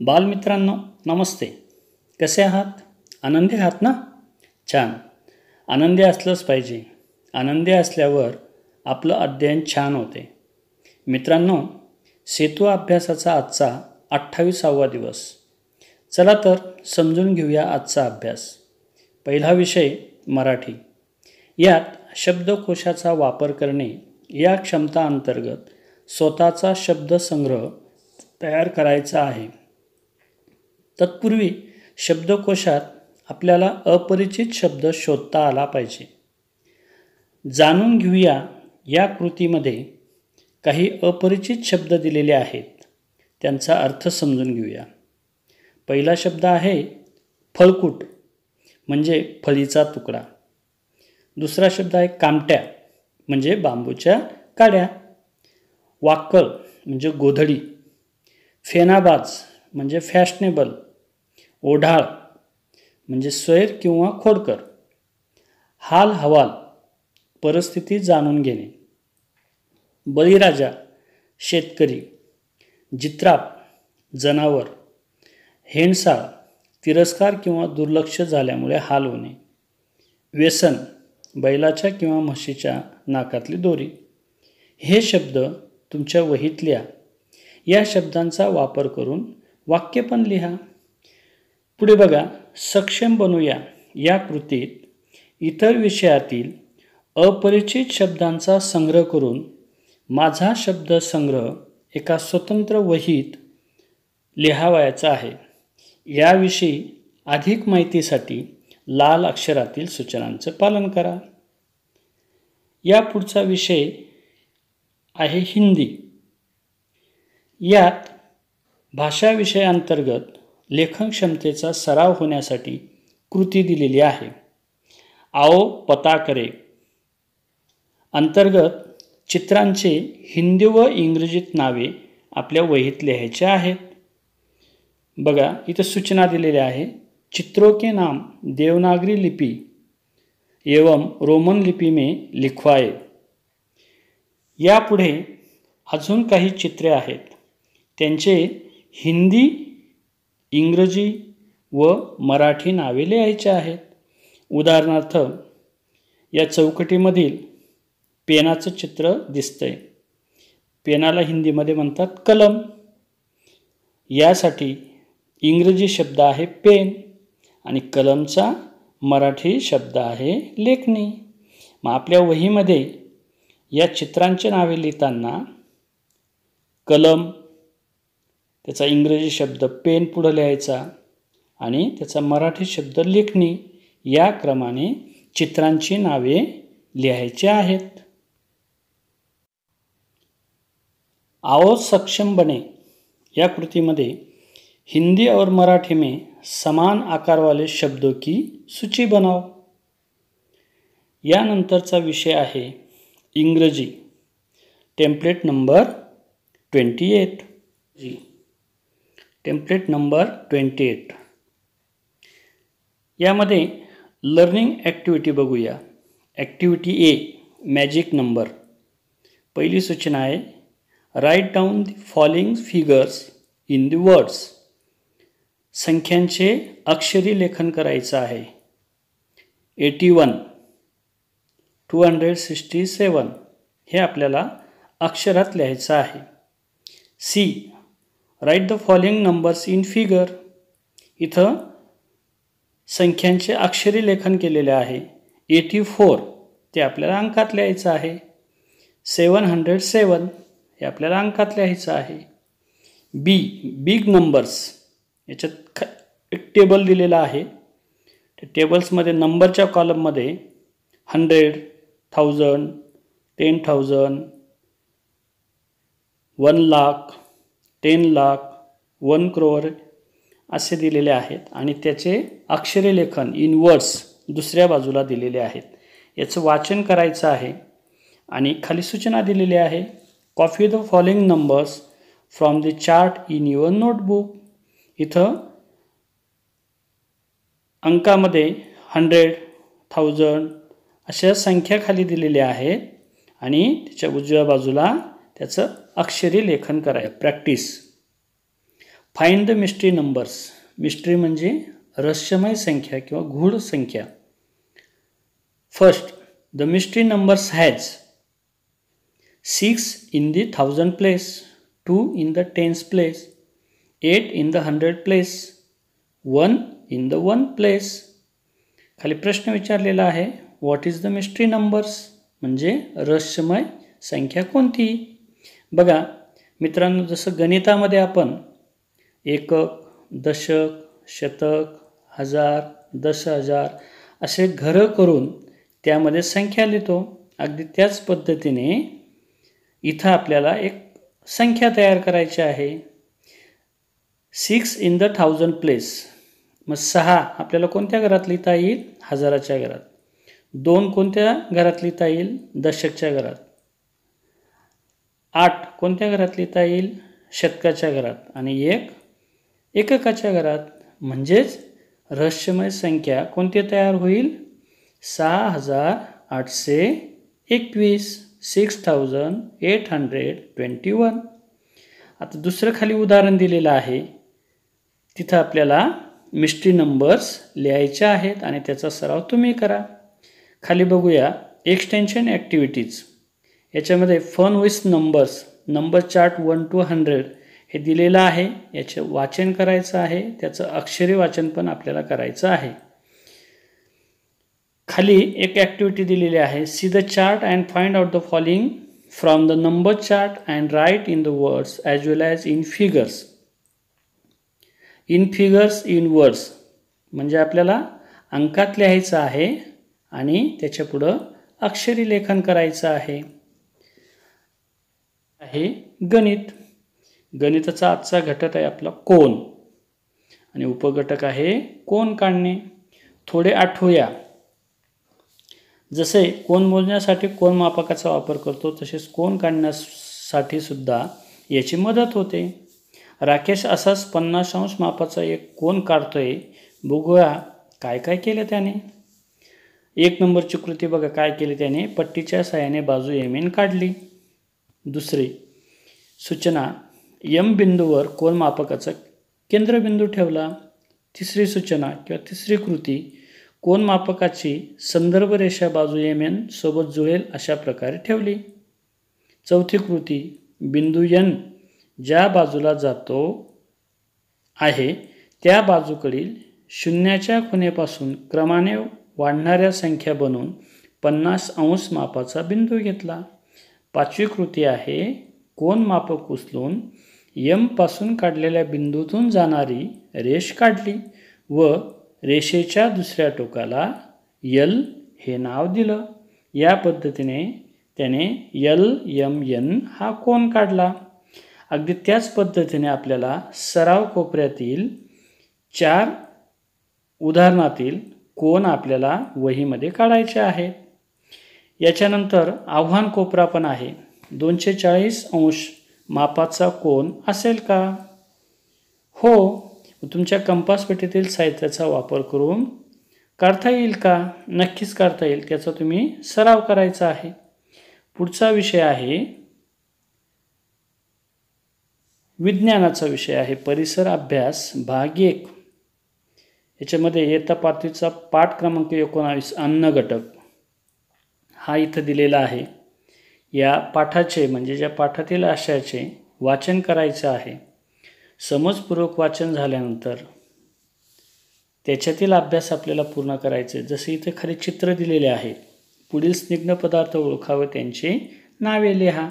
बालमित्रांनो नमस्ते. कसे आहात? आनंदी आहात ना? छान. आनंदी असलंच पाहिजे. आनंदी असल्यावर आपलं अध्ययन छान होते. मित्रांनो, सेतू अभ्यासाचा आजचा 28वा दिवस. चला तर समजून घेऊया आजचा अभ्यास. पहिला विषय मराठी. यात शब्दकोशाचा वापर करणे या क्षमता अंतर्गत स्वतःचा शब्दसंग्रह तयार करायचा आहे. तत्पूर्वी शब्दकोशात आपल्याला अपरिचित शब्द शोधता आला पाहिजे. जाणून घेऊया. या कृतीमध्ये काही अपरिचित शब्द दिलेले आहेत. त्यांचा अर्थ समजून घेऊया. पहिला शब्द आहे फळकूट म्हणजे फळीचा तुकडा. दुसरा शब्द आहे कामट्या म्हणजे बांबूच्या काड्या. वाक्कळ म्हणजे गोधडी. फेनाबाज म्हणजे फॅशनेबल. ओढाळ म्हणजे स्वैर किंवा खोडकर. हाल हवाल परिस्थिती जाणून घेणे. बळीराजा शेतकरी. जित्राप जनावर. हेंडसाळ तिरस्कार किंवा दुर्लक्ष झाल्यामुळे हाल होणे. व्यसन बैलाच्या किंवा म्हशीच्या नाकातली दोरी. हे शब्द तुमच्या वहीत लिहा. या शब्दांचा वापर करून वाक्य पण लिहा. पुढे बघा. सक्षम बनूया या कृतीत इतर विषयातील अपरिचित शब्दांचा संग्रह करून माझा शब्दसंग्रह एका स्वतंत्र वहीत लिहावयाचा आहे. याविषयी अधिक माहितीसाठी लाल अक्षरातील सूचनांचं पालन करा. या पुढचा विषय आहे हिंदी. यात भाषा विषयांतर्गत लेखन क्षमतेचा सराव होण्यासाठी कृती दिलेली आहे. आओ पता करे अंतर्गत चित्रांचे हिंदी व इंग्रजीत नावे आपल्या वहीत लिहायचे आहेत. बघा इथं सूचना दिलेल्या आहे. चित्रों के नाम देवनागरी लिपी एवं रोमन लिपी में लिखवाए. यापुढे अजून काही चित्रे आहेत. त्यांचे हिंदी, इंग्रजी व मराठी नावे लिहायचे आहेत. उदाहरणार्थ या चौकटीमधील पेनाचं चित्र दिसतंय. पेनाला हिंदीमध्ये म्हणतात कलम. यासाठी इंग्रजी शब्द आहे पेन आणि कलमचा मराठी शब्द आहे लेखणी. मग आपल्या वहीमध्ये या चित्रांचे नावे लिहिताना कलम, त्याचा इंग्रजी शब्द पेन पुढे लिहायचा आणि त्याचा मराठी शब्द लेखणी या क्रमाने चित्रांची नावे लिहायची आहेत. आओ सक्षम बने या कृतीमध्ये हिंदी और मराठी में समान आकार वाले शब्दों की सूची बनाओ. यानंतरचा विषय आहे इंग्रजी. Template number 28. Template number 28. यामध्ये लर्निंग ॲक्टिव्हिटी बघूया. Activity A magic number. पहिली सूचना आहे write down the following figures in the words. संख्यांचे अक्षरी लेखन करायचं आहे. 81, 267 हे आपल्याला अक्षरात लिहायचं आहे. See write the following numbers in figure. इथं संख्यांचे अक्षरी लेखन केलेले आहे. 84 ते आपल्याला अंकात लिहायचं आहे. 707 हे आपल्याला अंकात लिहायचं आहे. बी बिग नंबर्स. याच्यात एक टेबल दिलेला आहे. त्या टेबल्समध्ये नंबरच्या कॉलममध्ये 100, 1000, 10,000, 1 लाख, 10 लाख, 1 crore असे दिलेले आहेत आणि त्याचे अक्षरी लेखन इन वर्ड्स दुसऱ्या बाजूला दिलेले आहेत. याचं वाचन करायचं आहे आणि खाली सूचना दिलेली आहे. Copy the following numbers from the chart in your notebook. इथं अंकामध्ये 100, 1000 अशा संख्या खाली दिलेल्या आहेत आणि त्याच्या उजव्या बाजूला त्याचं अक्षरी लेखन करायचं. Practice. Find the mystery numbers. Mystery म्हणजे रहस्यमय संख्या किंवा गूढ संख्या. First, the mystery numbers has 6 in the 1000 place, 2 in the tens place, 8 in the 100 place, 1 in the 1 place. खाली प्रश्न विचारलेला आहे, what is the mystery numbers, म्हणजे रहस्यमय संख्या कोणती. बघा मित्रांनो, जसं गणितामध्ये आपण एकक, दशक, शतक, हजार, 10,000 असे घरं करून त्यामध्ये संख्या लिहितो, अगदी त्याच पद्धतीने इथं आपल्याला एक संख्या तयार करायची आहे. 6 in the 1000 place, मग 6 आपल्याला कोणत्या घरात लिहिता येईल, हजाराच्या घरात. 2 कोणत्या घरात लिहिता येईल, दशकच्या घरात. 8 कोणत्या घरात लिहिता येईल, शतकाच्या घरात. आणि 1 एककाच्या घरात. म्हणजेच रहस्यमय संख्या कोणती तयार होईल, 6821, 6821. आता दुसरं खाली उदाहरण दिलेलं आहे, तिथं आपल्याला मिस्ट्री नंबर्स लिहायचे आहेत आणि त्याचा सराव तुम्ही करा. खाली बघूया एक्सटेन्शन ॲक्टिव्हिटीज. याच्यामध्ये fun with numbers, number chart 1 to 100 हे दिलेलं आहे. याचे वाचन करायचं आहे, त्याचं अक्षरी वाचन पण आपल्याला करायचं आहे. खाली एक ॲक्टिव्हिटी दिलेली आहे, see the chart and find out the following from the number chart and write in the words as well as in figures. In figures, in words म्हणजे आपल्याला अंकात लिहायचं आहे आणि त्याच्या पुढं अक्षरी लेखन करायचं आहे. गणित. गणिताचा आजचा घटक आहे आपला कोन आणि उपघटक आहे कोन काढणे. थोडे आठवूया. जसे कोन मोजण्यासाठी कोन मापकाचा वापर करतो, तसेच कोन काढण्यासाठी सुद्धा याची मदत होते. राकेश असाच 50 अंश मापाचा एक कोन काढतोय. बघूया काय काय केलं त्याने. 1 नंबरची कृती बघा काय केली त्याने, पट्टीच्या साहाय्याने बाजू यमीन काढली. दुसरी सूचना, यम बिंदूवर कोन मापकाचा केंद्रबिंदू ठेवला. तिसरी सूचना किंवा तिसरी कृती, कोन मापकाची संदर्भ रेषा बाजू यमन सोबत जुळेल अशा प्रकारे ठेवली. चौथी कृती, बिंदू एन ज्या बाजूला जातो आहे त्या बाजूकडील शून्याच्या खुणेपासून क्रमाने वाढणाऱ्या संख्या बनवून 50 अंश मापाचा बिंदू घेतला. पाचवी कृती आहे, कोन मापक उचलून यम पासून काढलेल्या बिंदूतून जाणारी रेष काढली व रेषेच्या दुसऱ्या टोकाला यल हे नाव दिलं. या पद्धतीने त्याने LMN हा कोन काढला. अगदी त्याच पद्धतीने आपल्याला सराव कोपऱ्यातील 4 उदाहरणातील कोन आपल्याला वहीमध्ये काढायचे आहेत. याच्यानंतर आव्हान कोपरा पण आहे. 240 अंश मापाचा कोन असेल का? हो. तुमच्या कंपास पेटीतील साहित्याचा वापर करून काढता येईल का? नक्कीच काढता येईल. त्याचा तुम्ही सराव करायचा आहे. पुढचा विषय आहे विज्ञानाचा विषय आहे परिसर अभ्यास भाग 1. याच्यामध्ये इयत्ता 5वीचा पाठ क्रमांक 19 अन्न घटक हा इथं दिलेला आहे. या पाठाचे म्हणजे ज्या पाठातील आशयाचे वाचन करायचं आहे. समजपूर्वक वाचन झाल्यानंतर त्याच्यातील अभ्यास आपल्याला पूर्ण करायचे. जसे इथे खाली चित्र दिलेले आहे. पुढील स्निग्ध पदार्थ ओळखा व त्यांची नावे लिहा.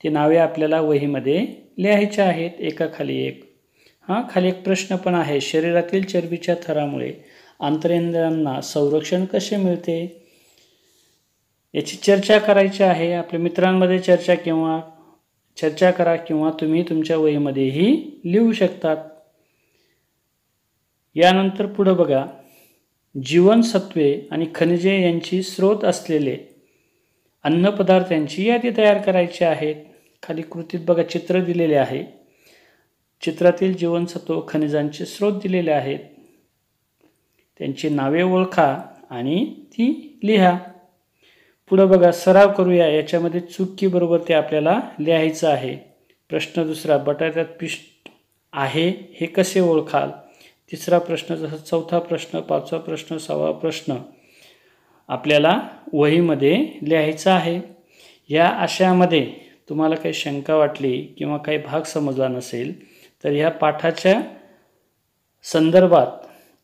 ती नावे आपल्याला वहीमध्ये लिहायची आहेत एकाखाली एक. खाली एक प्रश्न पण आहे. शरीरातील चरबीच्या थरामुळे आंतरेंद्रियांना संरक्षण कसे मिळते याची चर्चा करायची आहे. आपल्या मित्रांमध्ये चर्चा करा किंवा तुम्ही तुमच्या वहीमध्येही लिहू शकतात. यानंतर पुढे बघा, जीवनसत्वे आणि खनिजे यांची स्रोत असलेले अन्नपदार्थांची यादी तयार करायची आहेत. खाली कृतीत बघा चित्र दिलेले आहे. चित्रातील जीवनसत्व खनिजांचे स्रोत दिलेले आहेत. त्यांची नावे ओळखा आणि ती लिहा. पुढे बघा सराव करूया. याच्यामध्ये चूक की बरोबर ते आपल्याला लिहायचं आहे. प्रश्न दुसरा, बटाट्यात पिष्ट आहे हे कसे ओळखाल? तिसरा प्रश्न, जसं चौथा प्रश्न, पाचवा प्रश्न, सहावा प्रश्न आपल्याला वहीमध्ये लिहायचा आहे. या आशयामध्ये तुम्हाला काही शंका वाटली किंवा काही भाग समजला नसेल तर ह्या पाठाच्या संदर्भात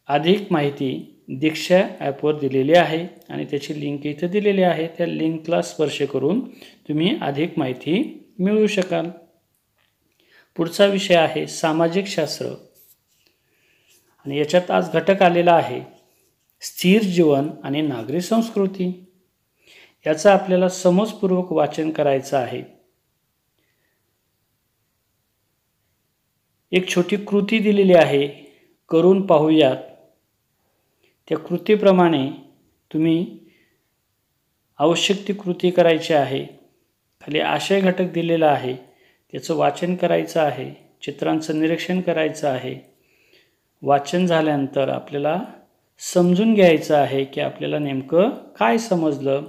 अधिक माहिती दीक्षा ॲपवर दिलेली आहे आणि त्याची लिंक इथं दिलेली आहे. त्या लिंकला स्पर्श करून तुम्ही अधिक माहिती मिळवू शकाल. पुढचा विषय आहे सामाजिक शास्त्र आणि याच्यात आज घटक आलेला आहे स्थिर जीवन आणि नागरी संस्कृती. याचं आपल्याला समजपूर्वक वाचन करायचं आहे. एक छोटी कृती दिलेली आहे, करून पाहूयात. त्या कृतीप्रमाणे तुम्ही आवश्यक ती कृती करायची आहे. खाली आशय घटक दिलेला आहे, त्याचं वाचन करायचं आहे, चित्रांचं निरीक्षण करायचं आहे. वाचन झाल्यानंतर आपल्याला समजून घ्यायचं आहे की आपल्याला नेमकं काय समजलं.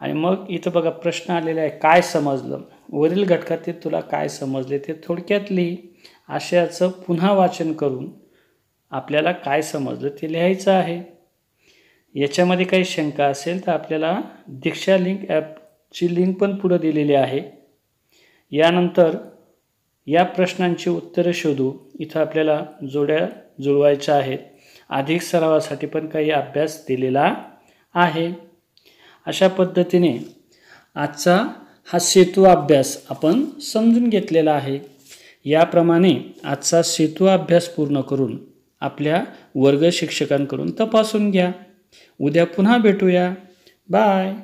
आणि मग इथं बघा प्रश्न आलेला आहे, काय समजलं? वरील घटकातील तुला काय समजले ते थोडक्यात लिही. आशयाचं पुन्हा वाचन करून आपल्याला काय समजलं ते लिहायचं आहे. याच्यामध्ये काही शंका असेल तर आपल्याला दीक्षा लिंक ॲपची लिंक पण पुढं दिलेली आहे. यानंतर या प्रश्नांची उत्तरं शोधू. इथं आपल्याला जोड्या जुळवायच्या आहेत. अधिक सरावासाठी पण काही अभ्यास दिलेला आहे. अशा पद्धतीने आजचा हा सेतू अभ्यास आपण समजून घेतलेला आहे. याप्रमाणे आजचा सेतू अभ्यास पूर्ण करून आपल्या वर्ग शिक्षकांकडून तपासून घ्या. उद्या पुन्हा भेटूया. बाय.